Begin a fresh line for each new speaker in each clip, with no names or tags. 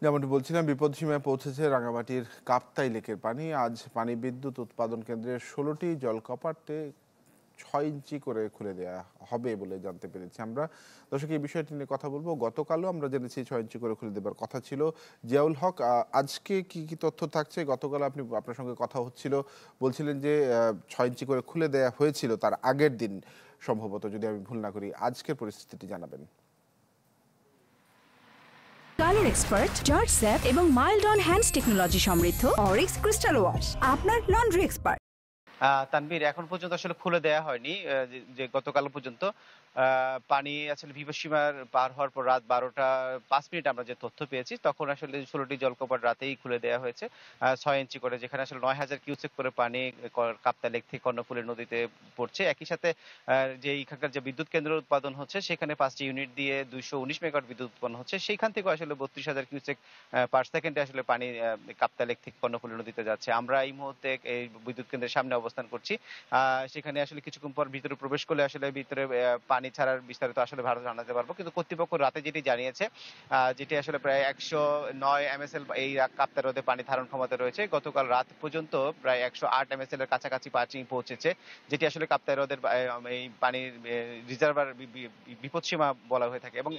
যেমনটি বলছিলাম, বিপদসীমায় পৌঁছেছে রাঙামাটির কাপ্তাই লেকের পানি। আজ পানি বিদ্যুৎ উৎপাদন কেন্দ্রের ১৬টি জলকপাটে ৬ ইঞ্চি করে খুলে দেওয়া হবে বলে জানতে পেরেছি আমরা। দর্শক, এই বিষয়টি নিয়ে কথা বলবো। গতকালও আমরা জেনেছি ৬ ইঞ্চি করে খুলে দেবার কথা ছিল। জিয়াউল হক, আজকে কি কি তথ্য থাকছে? গতকাল আপনার সঙ্গে কথা হচ্ছিল, বলছিলেন যে ৬ ইঞ্চি করে খুলে দেওয়া হয়েছিল তার আগের দিন সম্ভবত, যদি আমি ভুল না করি। আজকের পরিস্থিতিটি জানাবেন।
কালার এক্সপার্ট, জর্জ স্যাপ এবং মাইল্ড অন হ্যান্ডস টেকনোলজি সমৃদ্ধ অরিক্স ক্রিস্টাল ওয়াশ আপনার লন্ড্রি এক্সপার্ট।
তানভীর, এখন পর্যন্ত আসলে খুলে দেয়া হয়নি। যে গতকাল পর্যন্ত পানি আসলে বিপদসীমার পার হওয়ার পর রাত ১২টা ৫ মিনিট আমরা যে তথ্য পেয়েছি, তখন আসলে ১৬টি জলকপাট রাতেই খুলে দেয়া হয়েছে ৬ ইঞ্চি করে, যেখানে আসলে ৯,০০০ কিউসেক করে পানি কাপ্তাই লেক থেকে কর্ণফুলী নদীতে পড়ছে। একই সাথে যে এখানকার যে বিদ্যুৎ কেন্দ্র উৎপাদন হচ্ছে, সেখানে ৫টি ইউনিট দিয়ে ২১৯ মেগাওয়াট বিদ্যুৎ উৎপন্ন হচ্ছে। সেইখান থেকে আসলে ৩২,০০০ কিউসেক পার সেকেন্ডে আসলে পানি কাপ্তাই লেক থেকে কর্ণফুলী নদীতে যাচ্ছে। আমরা এই মুহূর্তে এই বিদ্যুৎ কেন্দ্রের সামনে অবস্থান করছি। সেখানে আসলে কিছুক্ষণ পর ভিতরে প্রবেশ করলে আসলে ভিতরে পানি ছাড়ার বিস্তারিত আসলে ভারত জানাতে পারবো। কিন্তু কর্তৃপক্ষ রাতে যেটি জানিয়েছে, যেটি আসলে প্রায় ১০৯ এমএসএল এই কাপ্তাই হ্রদে পানি ধারণ ক্ষমতা রয়েছে। গতকাল রাত পর্যন্ত প্রায় ১০৮ এমএসএল এর কাছাকাছি পানি পৌঁছেছে, যেটি আসলে কাপ্তাই হ্রদের এই পানির রিজার্ভার বিপদসীমা বলা হয়ে থাকে। এবং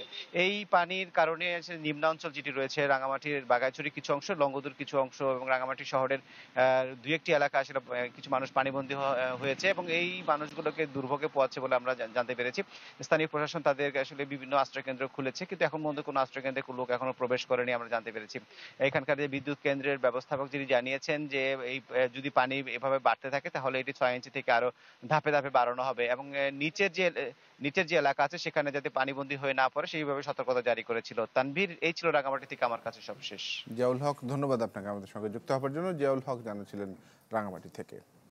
এই পানির কারণে নিম্নাঞ্চল যেটি রয়েছে, রাঙামাটির বাগাইছড়ি কিছু অংশ, লংগদুর কিছু অংশ এবং রাঙামাটি শহরের দুই একটি এলাকা আসলে কিছু মানুষ পানিবন্দী হয়েছে এবং এই মানুষগুলোকে দুর্ভোগে পোয়াচ্ছে বলে আমরা জানতে পেরেছি। স্থানীয় প্রশাসন তাদেরকে আসলে বিভিন্ন আশ্রয়কেন্দ্র খুলেছে, কিন্তু এখন পর্যন্ত কোনো আশ্রয়কেন্দ্রে লোক এখনো প্রবেশ করেনি আমরা জানতে পেরেছি। এখানকার যে বিদ্যুৎ কেন্দ্রের ব্যবস্থাপক যিনি জানিয়েছেন যে এই যদি পানি এভাবে বাড়তে থাকে, তাহলে এটি ৬ ইঞ্চি থেকে আরো ধাপে ধাপে বাড়ানো হবে এবং নিচের যে এলাকা আছে সেখানে যাতে পানিবন্দী হয়ে না পড়ে সেইভাবে সতর্কতা জারি করেছিল। তানভীর, এই ছিল রাঙামাটি থেকে আমার কাছে সবশেষ।
জিয়াউল হক, ধন্যবাদ আপনাকে আমাদের সঙ্গে যুক্ত হওয়ার জন্য। জিয়াউল হক জানাচ্ছিলেন রাঙামাটি থেকে।